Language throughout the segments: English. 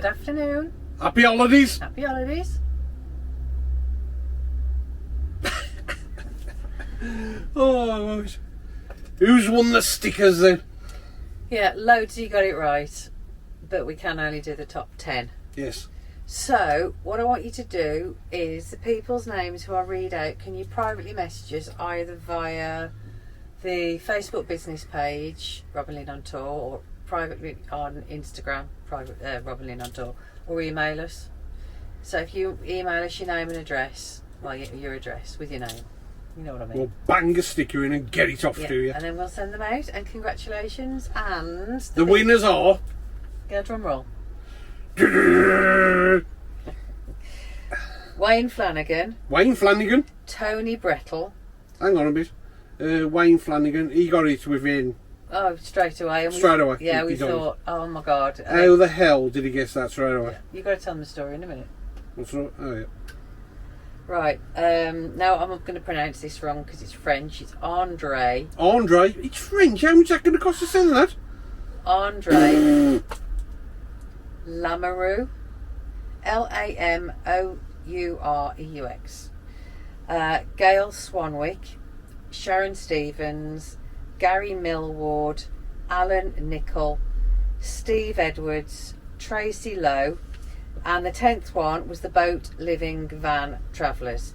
Good afternoon. Happy holidays. Happy holidays. Oh, gosh. Who's won the stickers then? Yeah, loads you got it right, but we can only do the top 10. Yes. So, what I want you to do is the people's names who I read out, can you privately message us either via the Facebook business page, Robin Lynn on Tour, or privately on Instagram, Robin Lynn on Tour, or email us. So if you email us your name and address, well, your address with your name, you know what I mean. We'll bang a sticker in and get it off to you. And then we'll send them out, and congratulations. And The winners are... Get a drum roll. Wayne Flanagan, Wayne Flanagan. Tony Brettle. Hang on a bit. Wayne Flanagan, he got it within... Oh, straight away. And Straight away. Yeah, we He got thought, oh my God. How the hell did he guess that straight away? You got to tell them the story in a minute. What's wrong? Oh, yeah. Right. Now I'm going to pronounce this wrong because it's French. It's Andre. Andre. It's French. How much is that going to cost to send that? Andre Lamoureux. Lamoureux. Gail Swanwick. Sharon Stevens. Gary Millward. Alan Nicol. Steve Edwards. Tracy Lowe. And the 10th one was the Boat Living Van Travellers.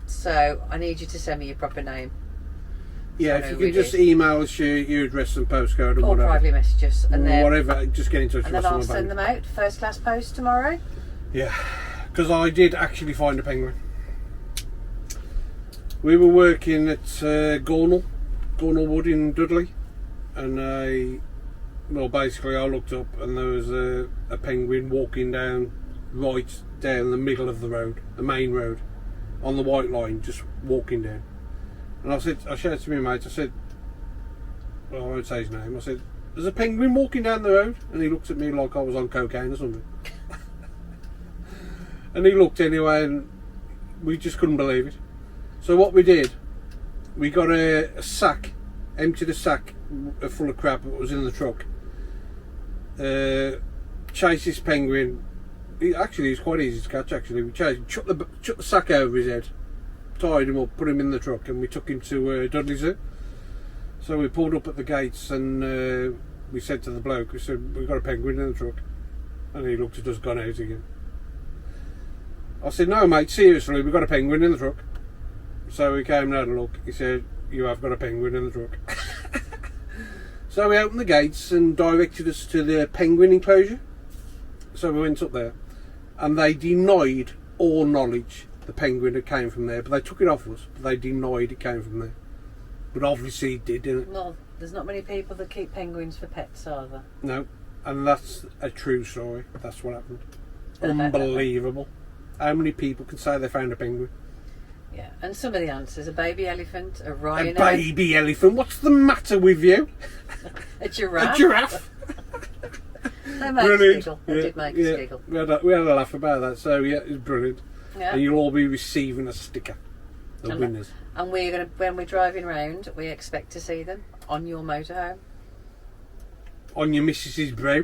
So I need you to send me your proper name. Yeah, if you can just email us your address and postcode and or whatever. privately message us. And then, whatever, just get in touch with and us. then I'll send them out. First class post tomorrow. Yeah, because I did actually find a penguin. We were working at Gornal Wood in Dudley. And basically I looked up and there was a penguin walking down right down the middle of the road, the main road, on the white line, just walking down. And I shouted to my mate, I said, well, I won't say his name, I said, there's a penguin walking down the road. And he looked at me like I was on cocaine or something. And he looked anyway and we just couldn't believe it. So what we did, we got a sack, emptied a sack full of crap that was in the truck. Chased this penguin. Actually, it's quite easy to catch. Actually, we chucked the sack over his head, tied him up, put him in the truck, and we took him to Dudley Zoo. So we pulled up at the gates, and we said to the bloke, we said, "We've got a penguin in the truck," and he looked at us, gone out again. I said, "No, mate, seriously, we've got a penguin in the truck." So we came and had a look. He said, "You have got a penguin in the truck." So we opened the gates and directed us to the penguin enclosure. So we went up there and they denied all knowledge the penguin that came from there, but they took it off us, but they denied it came from there. But obviously it did, didn't it? Well, there's not many people that keep penguins for pets, are there? No, and that's a true story. That's what happened. Unbelievable. How many people can say they found a penguin? Yeah, and some of the answers: a baby elephant, a rhino, A baby elephant. What's the matter with you? a giraffe. A giraffe. They make us giggle. They did make us giggle. We had a laugh about that. So yeah, it was brilliant. Yeah. And you'll all be receiving a sticker. The winners. And we're gonna, when we're driving round, we expect to see them on your motorhome. On your missus's brow.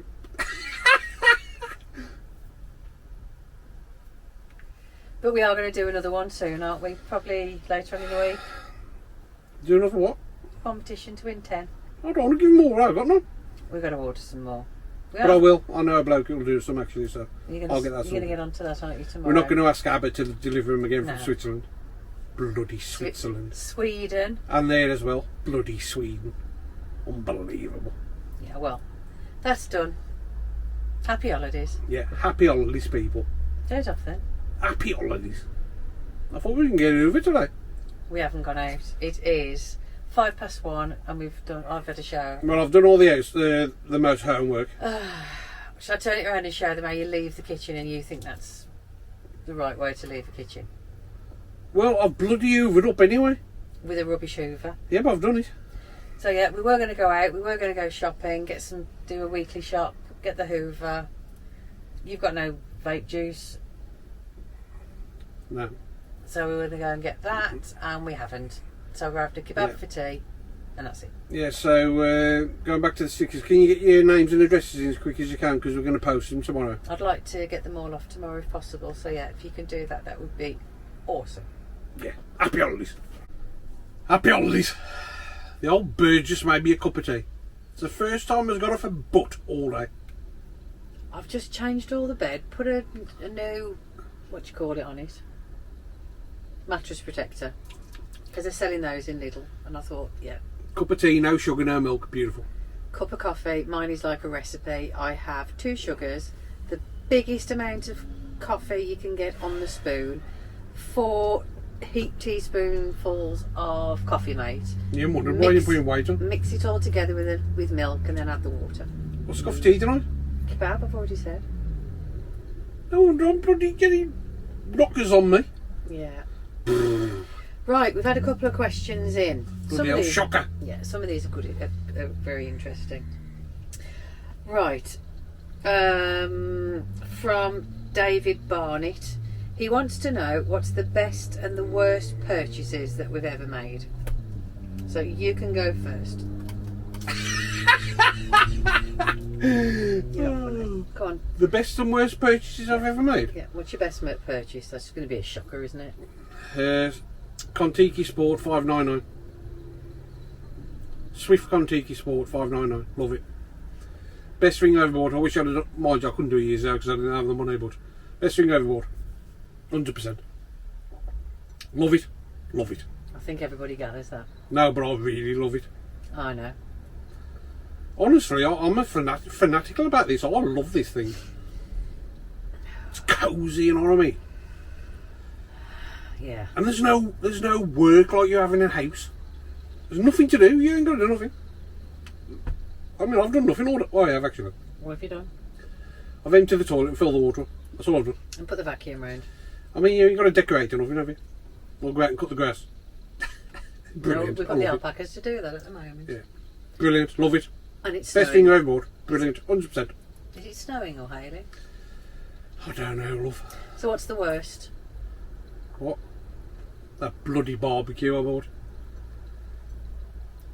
But we are going to do another one soon, aren't we? Probably later on in the week. Do another what? Competition to win 10. I don't want to give more. I've got none. We've got to order some more. But I will. I know a bloke who will do some actually, so I'll get that. You're going to get onto that, aren't you, tomorrow? We're not going to ask Abba to deliver them again from Switzerland. Bloody Switzerland. Sweden. And there as well. Bloody Sweden. Unbelievable. Yeah, well, that's done. Happy holidays. Yeah, happy holidays, people. Goes off then. Happy holidays. I thought we didn't get over today. We haven't gone out. It is 1:05 and I've had a shower. Well, I've done all the most homework. Shall I turn it around and show them how you leave the kitchen and you think that's the right way to leave the kitchen? Well, I've bloody hoovered up anyway. With a rubbish hoover. Yeah, but I've done it. So yeah, we were going to go out, we were going to go shopping, do a weekly shop, get the hoover. You've got no vape juice. No. So we were going to go and get that, and we haven't. So we're having a kebab for tea. and that's it. Yeah, so going back to the stickers, can you get your names and addresses in as quick as you can, because we're going to post them tomorrow. I'd like to get them all off tomorrow if possible. So yeah, if you can do that, that would be awesome. Yeah, happy holidays. Happy holidays. The old bird just made me a cup of tea. It's the first time I've got off a butt all day. I've just changed all the bed, put a new, what do you call it on it? Mattress protector. Because they're selling those in Lidl. And I thought, yeah. Cup of tea, no sugar, no milk, beautiful. Cup of coffee, mine is like a recipe. I have 2 sugars, the biggest amount of coffee you can get on the spoon, 4 heaped teaspoonfuls of coffee mate. You're wondering why you're putting weight on. Mix it all together with milk and then add the water. What's the cup of tea tonight? Kebab, I've already said. No wonder I'm bloody getting knockers on me. Yeah. Right, we've had a couple of questions in. Bloody hell, shocker. Yeah, some of these are good, are very interesting. Right, from David Barnett. He wants to know what's the best and the worst purchases that we've ever made. So you can go first. Go on. The best and worst purchases I've ever made? Yeah, what's your best purchase? That's going to be a shocker, isn't it? Kontiki Sport 599. Swift Kontiki Sport 599. Love it. Best thing overboard. I wish I'd have, mind you, I couldn't do it years ago because I didn't have the money, but best thing overboard. 100%. Love it. Love it. I think everybody gathers that. No, but I really love it. I know. Honestly, I'm a fanatical about this. I love this thing. It's cosy, you know what I mean? Yeah. And there's no work like you have in a house. There's nothing to do. You ain't got to do nothing. I mean, I've done nothing. I have actually. What have you done? I've emptied the toilet and filled the water up. That's all I've done. And put the vacuum round. I mean, you ain't got to decorate or nothing, have you? We'll go out and cut the grass. Brilliant. No, we've got the alpacas to do that at the moment. Yeah. Brilliant. Love it. And it's Best snowing. thing overboard. Brilliant. 100%. Is it snowing or hailing? I don't know, love. So what's the worst? What? That bloody barbecue I bought.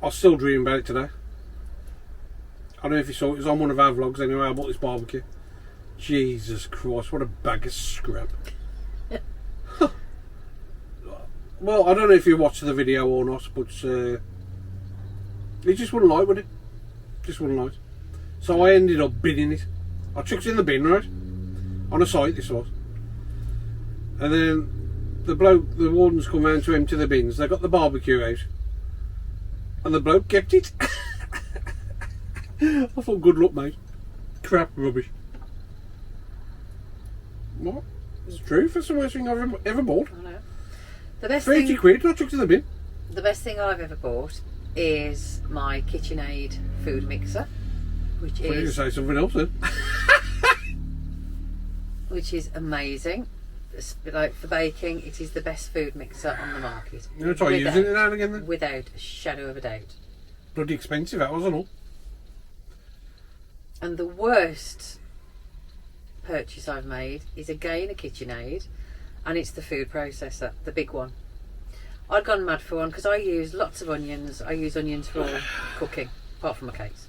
I still dream about it today. I don't know if you saw it. It was on one of our vlogs anyway. I bought this barbecue. Jesus Christ, what a bag of scrap. Well, I don't know if you watched the video or not, but it just wouldn't like, would it? Just wouldn't like. So I ended up binning it. I chucked it in the bin, right? On a site, this was. And then the wardens come round to empty the bins. They got the barbecue out. And the bloke kept it. I thought, good luck, mate. Crap rubbish. What? It's true. That's the worst thing I've ever bought. I know. The best 30 thing, quid, I chucked it in the bin. the best thing I've ever bought is my KitchenAid food mixer, which Well, you is say something else then. amazing. It's like for baking, it is the best food mixer on the market. You're going to try using it now and again then? Without a shadow of a doubt. Bloody expensive, that wasn't all. And the worst purchase I've made is again a KitchenAid, and it's the food processor, the big one. I'd gone mad for one because I use lots of onions. I use onions for all cooking, apart from my cakes.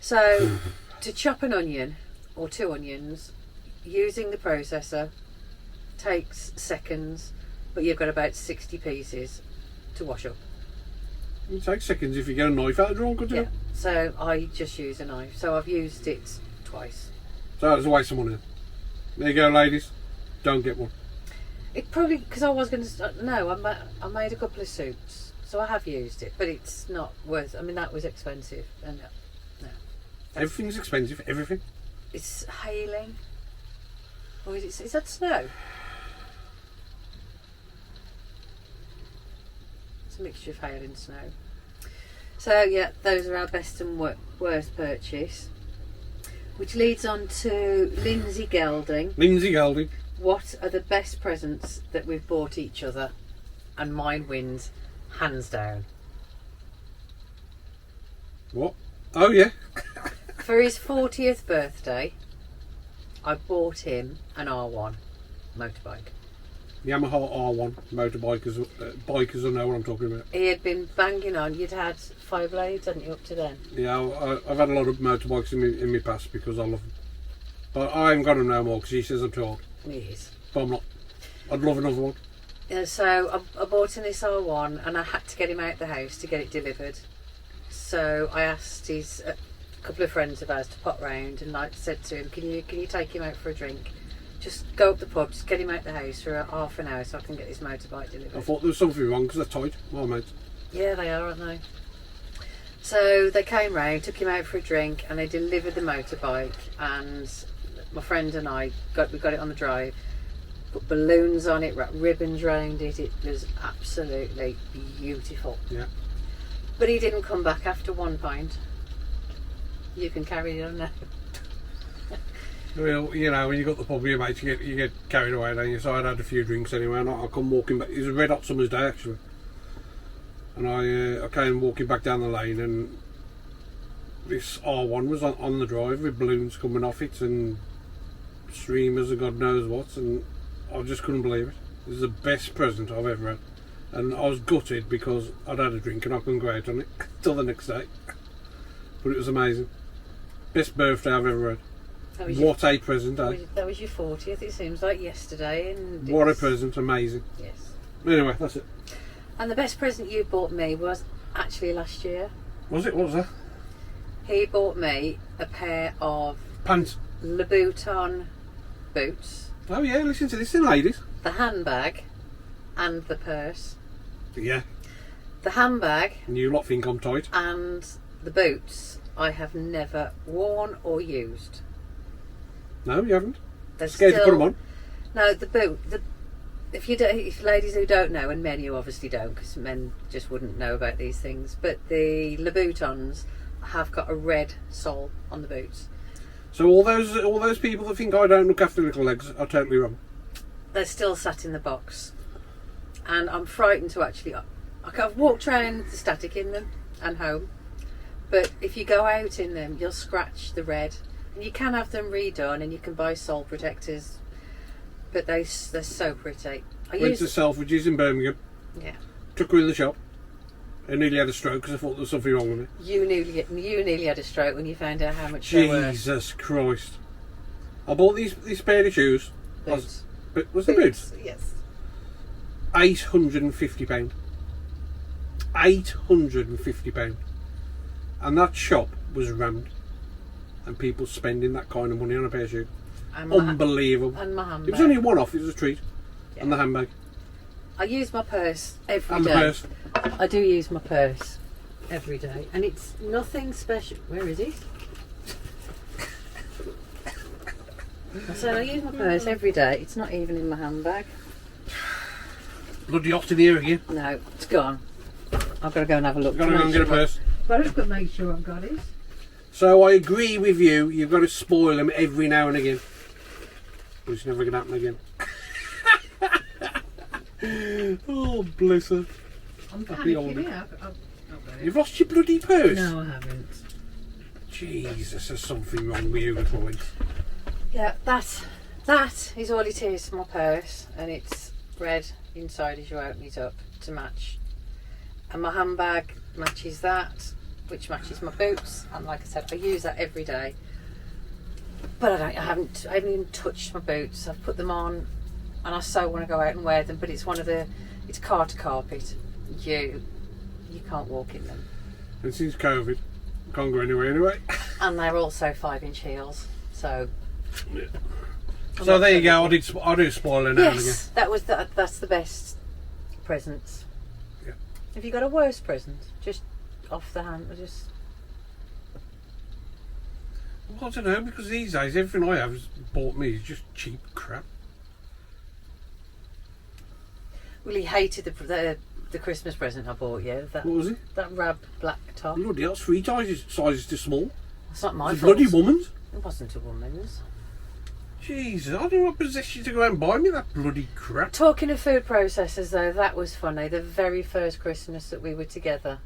So to chop an onion or 2 onions using the processor takes seconds, but you've got about 60 pieces to wash up. It takes seconds if you get a knife out of the drawer, couldn't Yeah. you? So I just use a knife. So I've used it twice. So that was a waste of money. There you go, ladies. Don't get one. It probably, because I was going to, no, I made a couple of soups, so I have used it, but it's not worth, I mean, that was expensive, and no. Everything's expensive, everything. It's hailing, or is that snow? It's a mixture of hail and snow. So yeah, those are our best and worst purchase, which leads on to Lindsay Gelding. Lindsay Gelding. What are the best presents that we've bought each other? And mine wins, hands down. What? Oh, yeah. For his 40th birthday, I bought him an R1 motorbike. Yamaha R1 motorbikers. Bikers will know what I'm talking about. He had been banging on. You'd had 5 blades, hadn't you, up to then? Yeah, I've had a lot of motorbikes in my past because I love them. But I haven't got them no more because he says I'm too old. He is. But I'm not. I'd love another one. Yeah, so I bought an SR1 and I had to get him out the house to get it delivered. So I asked a couple of friends of ours to pop round, and I said to him, can you take him out for a drink? Just go up the pub, just get him out the house for half an hour so I can get his motorbike delivered. I thought there was something wrong because they're tight, my mates. Yeah, they are, aren't they? So they came round, took him out for a drink, and they delivered the motorbike. And my friend and I we got it on the drive, put balloons on it, wrapped ribbons round it. It was absolutely beautiful. Yeah. But he didn't come back after 1 pint. You can carry it on now. Well, you know, when you got the pub with your mates, you get carried away, don't you? So I'd had a few drinks anyway, and I come walking back. It was a red hot summer's day actually, and I came walking back down the lane, and this R1 was on the drive with balloons coming off it and streamers and God knows what, and I just couldn't believe it. It was the best present I've ever had, and I was gutted because I'd had a drink and I couldn't go out on it till the next day. But it was amazing. Best birthday I've ever had. What a present, eh? That was your 40th, it seems like yesterday. And what a present, amazing. Yes. Anyway, that's it. And the best present you bought me was actually last year. Was it? What was that? He bought me a pair of Pants. Louboutin boots, Oh yeah, listen to this then, ladies. the handbag and the purse. Yeah. The handbag And you lot think I'm tight. and the boots I have never worn or used. No, you haven't. They're Scared to put still- them on. No, the boot. If ladies who don't know, and men who obviously don't, because men just wouldn't know about these things, but the Louboutins have got a red sole on the boots. So all those people that think I don't look after little legs are totally wrong. They're still sat in the box, and I'm frightened to actually. I've walked around the static in them and home, but if you go out in them, you'll scratch the red. And you can have them redone, and you can buy sole protectors, but they're so pretty. Went to Selfridges in Birmingham. Yeah. Took her in the shop. I nearly had a stroke because I thought there was something wrong with me. You nearly had a stroke when you found out how much they were. Jesus Christ! I bought these pair of shoes. Boots. Was it boots? Yes. £850. £850. And that shop was rammed. And people spending that kind of money on a pair of shoes. And Unbelievable. And my handbag. It was only a one-off, it was a treat. Yeah. And the handbag. I use my purse every And day. the purse. I do use my purse every day, and it's nothing special. Where is it? I said I use my purse every day. It's not even in my handbag. Bloody hot in here again. No, it's gone. I've got to go and have a look. Got to go and get a purse. Got to look and make sure I've got it. So I agree with you, you've got to spoil them every now and again. But it's never going to happen again. Oh, bless her. I'm Happy old- panicking now. You've lost your bloody purse? No, I haven't. Jesus, there's something wrong with you, little one. Yeah, that is all it is, my purse, and it's red inside as you open it up to match. And my handbag matches that, which matches my boots, and like I said, I use that every day. But I haven't even touched my boots. I've put them on, and I so want to go out and wear them, but it's it's Carter carpet. You can't walk in them, And since COVID, can't go anywhere anyway. and they're also 5-inch heels. So So there you go, I do spoil her now and again. yes, that's the best presents. Yeah. Have you got a worse present? Just off the hand, or just Well, I don't know, because these days everything I have bought me is just cheap crap. well, he hated the Christmas present I bought you. What was it? That rab black top. Bloody hell, it's 3 sizes too small. It's not my It's a fault. bloody woman's. It wasn't a woman's. Jesus, I don't know what possessed you to go out and buy me that bloody crap. Talking of food processors, though, that was funny. The very first Christmas that we were together,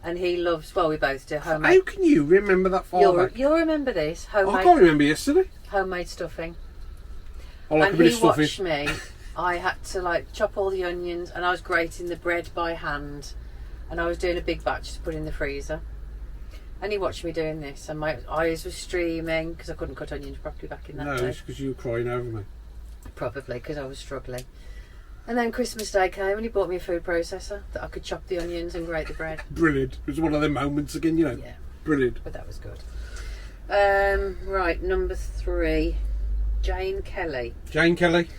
and he loves. Well, we both do How homemade. can you remember that far back? You'll remember this I homemade can't remember yesterday. homemade stuffing. I like a And bit he of stuffing. watched me I had to like chop all the onions, and I was grating the bread by hand, and I was doing a big batch to put in the freezer. And he watched me doing this, and my eyes were streaming because I couldn't cut onions properly back in that No, day. it's because you were crying over me. Probably because I was struggling. And then Christmas Day came, and he bought me a food processor that I could chop the onions and grate the bread. Brilliant. It was one of them moments again, you know. Yeah, Brilliant. but that was good. Right, number 3, Jane Kelly. Jane Kelly.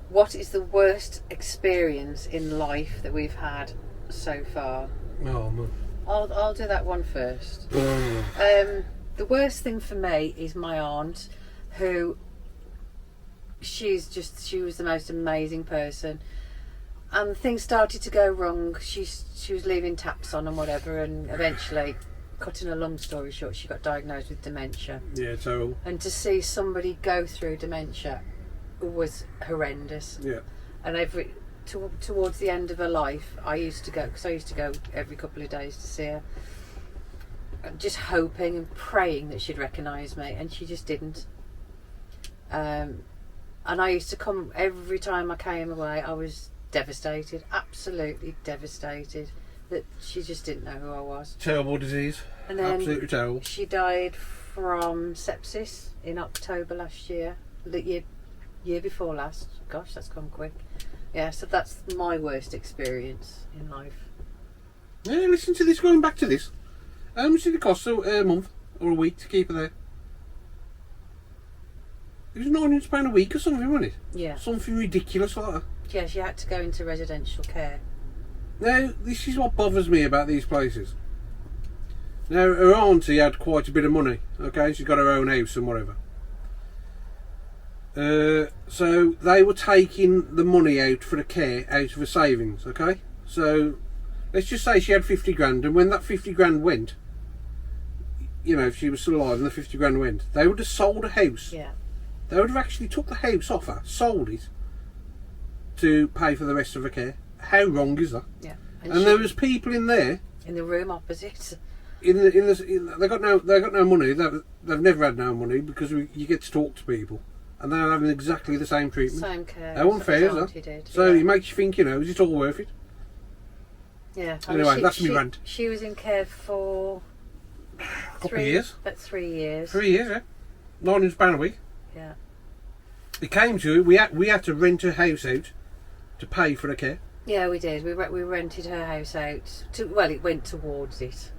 What is the worst experience in life that we've had so far? Oh, man. I'll do that one first. Oh. The worst thing for me is my aunt, who she was the most amazing person, and things started to go wrong. She was leaving taps on and whatever, and eventually, cutting a long story short, she got diagnosed with dementia. Yeah, terrible. And to see somebody go through dementia was horrendous. Yeah. And towards the end of her life, I used to go, because I used to go every couple of days to see her, just hoping and praying that she'd recognise me, and she just didn't. And I used to come every time I came away. I was devastated, absolutely devastated, that she just didn't know who I was. Terrible disease. And then Absolutely terrible. she died from sepsis in October last year. The year before last. Gosh, that's gone quick. Yeah, so that's my worst experience in life. Yeah, listen to this, going back to this. How much did it cost a month or a week to keep her there? It was £900 a week or something, wasn't it? Yeah. Something ridiculous like that. Yeah, she had to go into residential care. Now, this is what bothers me about these places. Now, her auntie had quite a bit of money, okay? She's got her own house and whatever. So they were taking the money out for the care out of her savings, okay? So let's just say she had 50 grand, and when that 50 grand went, you know, if she was still alive and the 50 grand went, they would have sold a house. Yeah. They would have actually took the house off her, sold it, to pay for the rest of her care. How wrong is that? Yeah. And there was people in there in the room opposite. they got no money. They've never had no money because you get to talk to people, and they're having exactly the same treatment. Same care. That wasn't fair, is Auntie that? did, So yeah. it makes you think, you know, is it all worth it? Yeah. Anyway, that's me rant. She was in care for A couple of years. About 3 years. 3 years, yeah. £900 a week. Yeah. It came to it. We had to rent her house out to pay for the care. Yeah, we did. We rented her house out. It went towards it.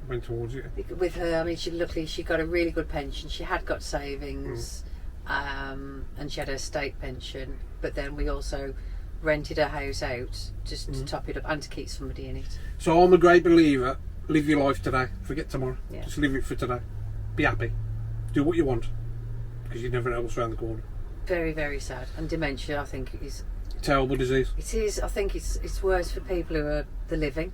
Went towards it. With her, I mean, she got a really good pension. She had got savings, and she had her state pension. But then we also rented her house out just to top it up and to keep somebody in it. So I'm a great believer. Live your life today. Forget tomorrow. Yeah. Just live it for today. Be happy. Do what you want, because you never know what's around the corner. Very, very sad. And dementia, I think, is... Terrible disease. It is. I think it's worse for people who are the living.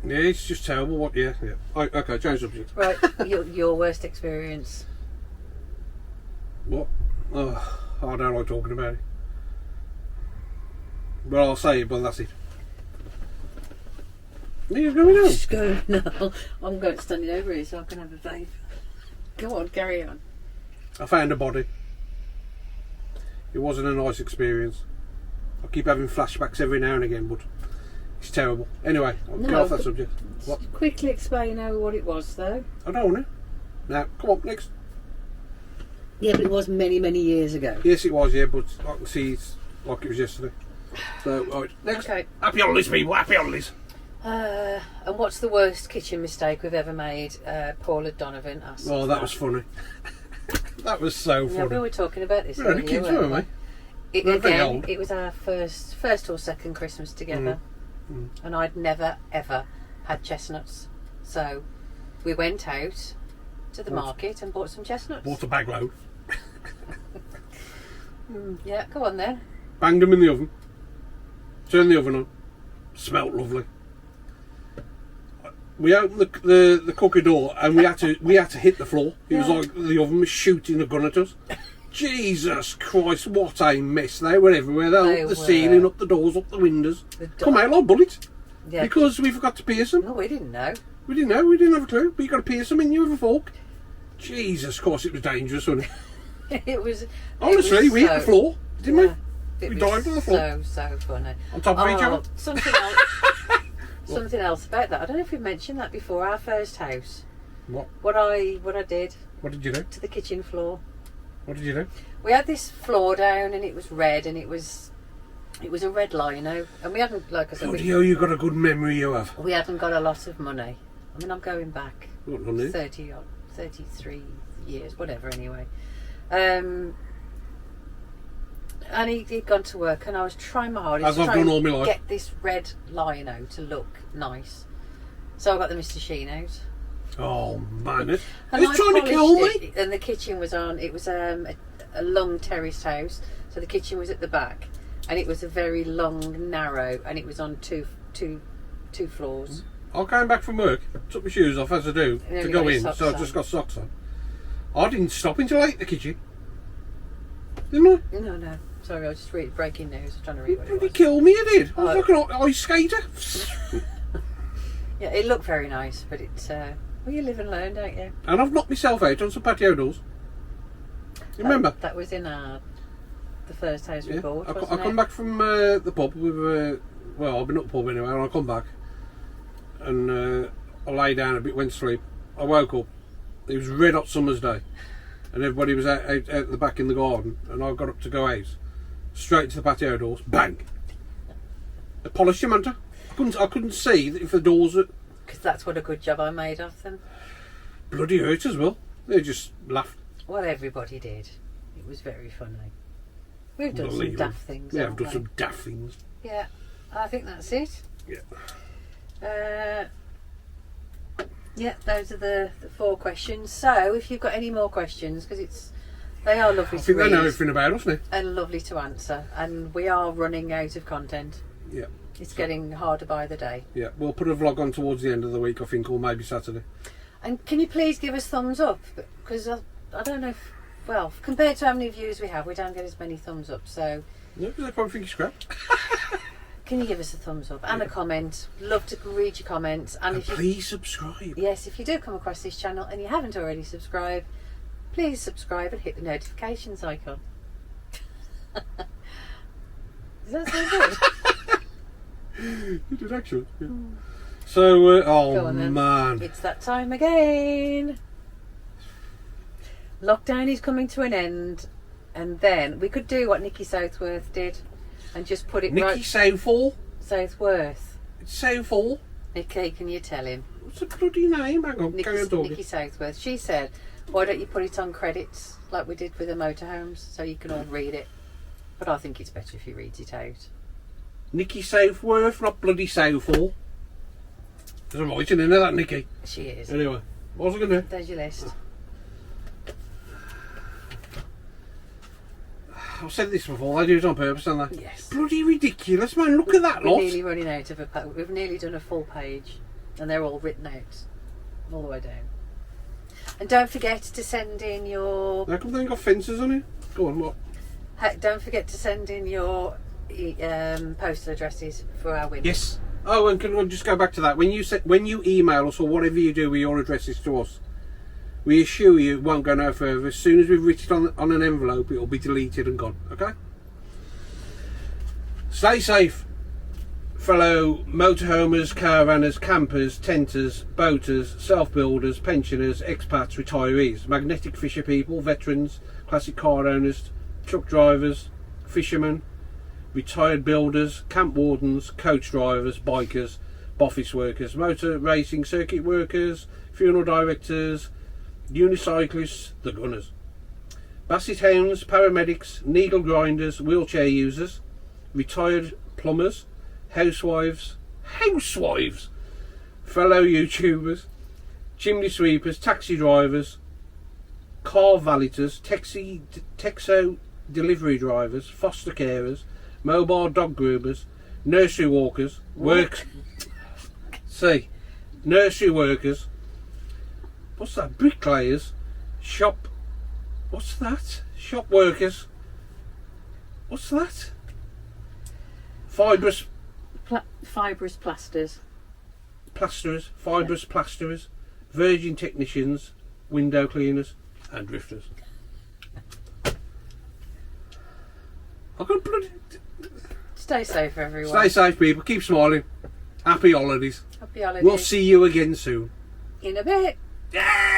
Yeah, it's just terrible. What? Yeah. Okay, change subject. Right. your worst experience. What? Oh, I don't like talking about it. Well, I'll say it, but that's it. Where's going on? Just go. No, I'm going standing over here so I can have a vape. Go on, carry on. I found a body. It wasn't a nice experience. I keep having flashbacks every now and again, but it's terrible. Anyway, I'll get off that subject. What? Quickly explain what it was, though. I don't want to. Now, come on, next. Yeah, but it was many, many years ago. Yes, it was, yeah, but I can see it's like it was yesterday. So, right, next. Okay. Happy holidays, people, happy holidays. And what's the worst kitchen mistake we've ever made? Paula Donovan asked. Oh, that was funny. That was so Yeah, we funny. were talking about this. We were only earlier, kids, weren't weren't we? It, We're very again, old. it was our first or second Christmas together, and I'd never ever had chestnuts. So we went out to the market and bought some chestnuts. Bought a bag load. Yeah, go on then. Banged them in the oven. Turned the oven on. Smelt lovely. We opened the cooker door and we had to hit the floor. It was like the oven was shooting a gun at us. Jesus Christ, what a mess. They were everywhere. They up the ceiling, up the doors, up the windows. Come out like bullets. Yeah. Because we forgot to pierce them. No, we didn't know. We didn't know, we didn't have a clue. But you got to pierce them in you with a fork. Jesus Christ, it was dangerous, wasn't it? It was. Honestly, it was we hit the floor, didn't we? It We was dived on the floor. so funny. On top of each other. Something else. Something else about that. I don't know if we've mentioned that before. Our first house. What? What I did What did you do? to the kitchen floor. What did you do? We had this floor down, and it was red, and it was a red lino, and we hadn't, like I said, Bloody hell, you got a good memory, you have. we hadn't got a lot of money. I mean, I'm going back What, honey? 33 years, whatever. Anyway, and he'd gone to work, and I was trying my hardest As to I've try done and all my life. get this red lino to look nice. So I got the Mr. Sheen out. Oh, man. He's And I trying to kill polished me. it, and the kitchen was on. It was a long terraced house, so the kitchen was at the back, and it was a very long, narrow, and it was on two floors. I came back from work, took my shoes off as I do And then to you go got your in, socks so I've on. just got socks on. I didn't stop until I ate the kitchen. Didn't I? No. Sorry, I was just reading breaking news. I was trying to You read what it bloody was. killed me, you did. I was Oh. like an ice skater. Yeah, it looked very nice, but it's well, you live and learn, don't you? And I've knocked myself out on some patio doors. You remember? That was in the first house we bought, I wasn't come it? back from the pub with, well, I've been at the pub anyway, and I come back and I lay down a bit, went to sleep. I woke up, it was red hot summer's day, and everybody was out the back in the garden, and I got up to go out, straight to the patio doors, bang! I polished them, hadn't I? I couldn't see if the doors were Because that's what a good job I made of them. bloody hurt as well. They just laughed. Well, everybody did. It was very funny. We've done some Unbelievable. daft things. Yeah, I've haven't done we? some daft things. Yeah, I think that's it. Yeah. Yeah, those are the 4 questions. So, if you've got any more questions, because they are lovely I to think they know read everything about us now. and lovely to answer, and we are running out of content. Yeah. It's getting harder by the day. Yeah, we'll put a vlog on towards the end of the week, I think, or maybe Saturday. And can you please give us thumbs up? Because I don't know if, well, compared to how many views we have, we don't get as many thumbs up. So No, because they probably think it's crap. can you give us a thumbs up and a comment? Love to read your comments. And if you, Please subscribe. yes, if you do come across this channel and you haven't already subscribed, please subscribe and hit the notifications icon. Does that sound good? You did actually. Yeah. So, Go oh on then. man. It's that time again. Lockdown is coming to an end, and then we could do what Nikki Southworth did and just put it Nikki right. Southall. Southworth. It's Southall. Nikki, can you tell him? What's the bloody name? Hang on, carry on talking. Nikki Southworth. She said, why don't you put it on credits like we did with the motorhomes so you can all read it? But I think it's better if he reads it out. Nikki Southworth, not bloody Southall. There's a writing in there, that Nikki. She is. Anyway, what was I going to do? There's your list. I've said this before, they do it on purpose, don't they? Yes. Bloody ridiculous, man. Look at that We're lot. nearly running out of we've nearly done a full page, and they're all written out all the way down. And don't forget to send in your How come they ain't got fences on it? Go on, what? don't forget to send in your postal addresses for our winners. Yes. Oh, and can I just go back to that? When you email us or whatever you do with your addresses to us, we assure you it won't go no further. As soon as we've written it on an envelope, it'll be deleted and gone. Okay? Stay safe, fellow motorhomers, caravanners, campers, tenters, boaters, self-builders, pensioners, expats, retirees, magnetic fisher people, veterans, classic car owners, truck drivers, fishermen, retired builders, camp wardens, coach drivers, bikers, office workers, motor racing circuit workers, funeral directors, unicyclists, the gunners, basset hounds, paramedics, needle grinders, wheelchair users, retired plumbers, housewives, fellow YouTubers, chimney sweepers, taxi drivers, car valeters, Texo delivery drivers, foster carers, mobile dog groomers, nursery walkers, nursery workers, what's that, bricklayers, shop workers, what's that, fibrous Fibrous plasters. plasterers, plasterers, virgin technicians, window cleaners and drifters. I can bloody Stay safe, everyone. stay safe, people. Keep smiling. Happy holidays. Happy holidays. We'll see you again soon. In a bit. Yeah.